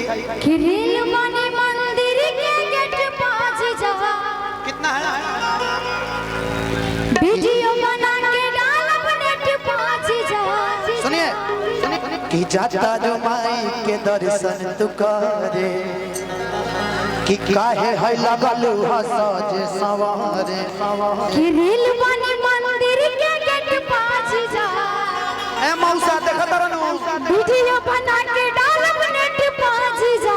कि रेल माने मंदिर के गेट पास जा। कितना है? वीडियो बना के डालब नेट पास जा। सुनिए कि जाता जो माई के दर्शन तू करे कि काहे है लगल हसज सवारे कि रेल माने मंदिर के गेट पास जा। ए मौसा देखत रहनु वीडियो बना के डालब नेट पास जा।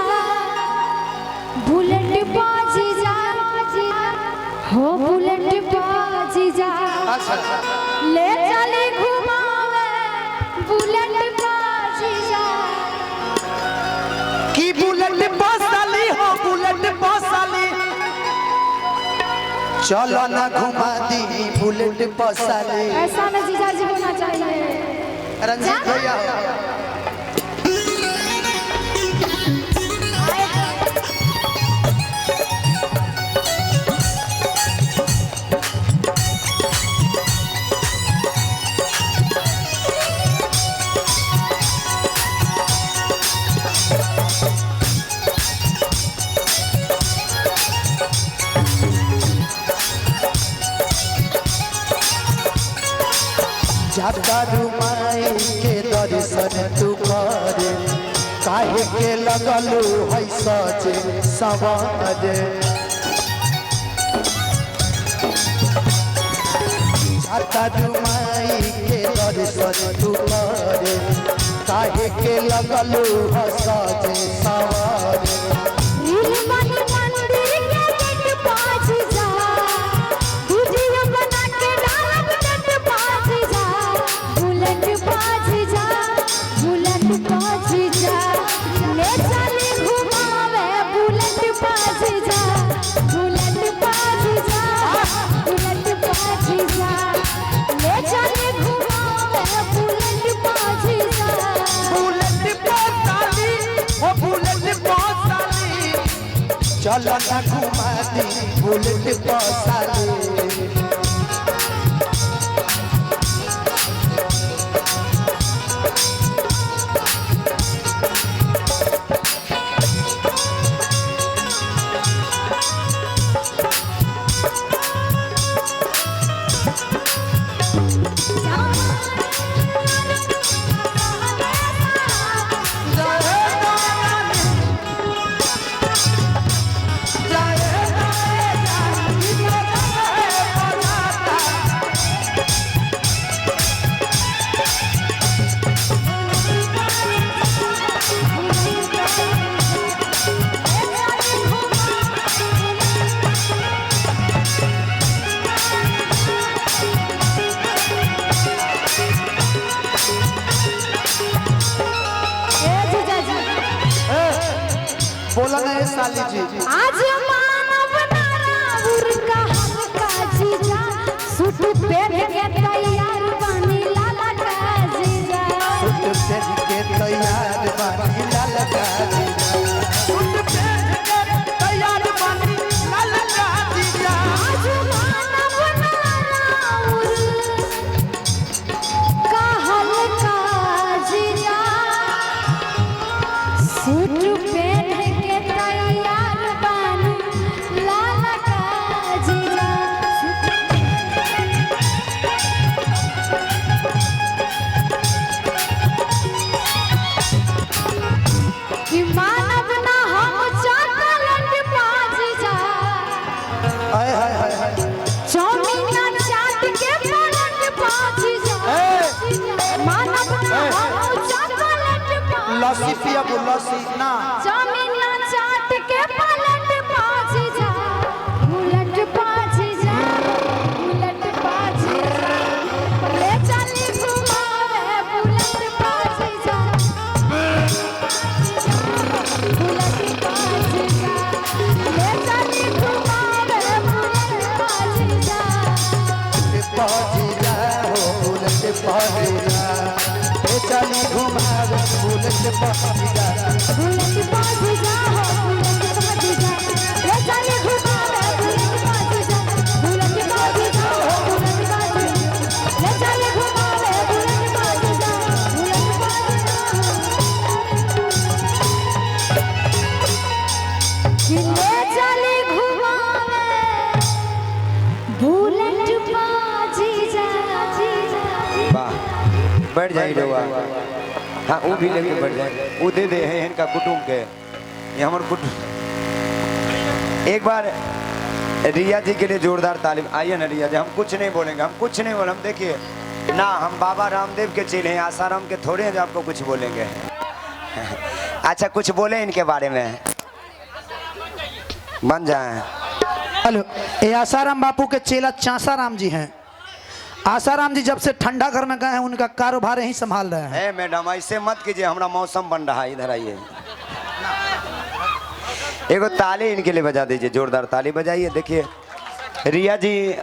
बुलेट पास जा हो बुलेट पास जा। ले चले घुमावे बुलेट पास जा। कि बुलेट बसाली हो बुलेट बसाली चलो ना घुमा दी बुलेट बसाली। ऐसा ना जीजा जी होना चाहिए। रंजीत भैया जाता रुमाई के दर्शन तू करे काहे के लगलू है सज सवारे जाता रुमाई के दर्शन तू करे काहे के लगलू है सज सवारे रेल माने मंदिर के गेट पास जा। वीडियो बना के डालब नेट पास जा। बुलेट पास जा बुलेट पास जा। ले चले घुमावे बुलेट पास जा। बुलेट पास जा बुलेट पास जा। ले चले घुमावे बुलेट पास जा। बुलेट बसाली ओ बुलेट बसाली चलो ना घुमा दी बुलेट बसाली। बोला ना साली जी आज मानव नाराउर का हल्का जीजा। सूट पहन के तैयार बनी लाला का जीजा। सूट पहन के तैयार बानी लाल का जीजा। सूट पहन के तैयार बानी लाल का जीजा। आज मानव नाराउर का हल्का जीजा। सूट पहन के तैयार बनी लाला का जीजा। कि मानव ना हम चॉकलेट पास जा। हाय हाय हाय हाय चौमिना चाट के पलट पास जा। मानव ना हम चॉकलेट पास लस्सी पिया वो लस्सी ना चौमिना चाट के पलट पास जा। बुलेट पास जा बुलेट पास जा। ले चली घुमावे बुलेट पास जा। बुलेट पास जा। ले चली घुमावे बुलेट पास जा। पहुँच जा हो बुलेट पहुँच जा ए चली घुमा बुलेट पहुँच जा। बुलेट पास जा हो बुलेट पास जा। ले चली घुमावे बुलेट पास जा। बुलेट पास जा हो बुलेट पास जा। ले चली घुमावे बुलेट पास जा। बुलेट पास जा। बैठ जाइए रहुआ। हाँ वो भी लेके बैठ जाए, वो दे दे है इनका कुटुम के, ये हमारे कुटुम। एक बार रिया जी के लिए जोरदार तालीम। आइए ना रिया जी, हम कुछ नहीं बोलेंगे, हम कुछ नहीं बोले। हम देखिए ना, हम बाबा रामदेव के चेले हैं, आसाराम के थोड़े हैं जो आपको कुछ बोलेंगे। अच्छा कुछ बोले इनके बारे में, बन जाए। हेलो, ये आसाराम बापू के चेला चांसाराम जी हैं। आसाराम जी जब से ठंडा घर में गए हैं उनका कारोबार ही संभाल रहे हैं। मैडम ऐसे मत कीजिए, हमारा मौसम बन रहा है, इधर आइए। एगो ताली इनके लिए बजा दीजिए, जोरदार ताली बजाइए। देखिए रिया जी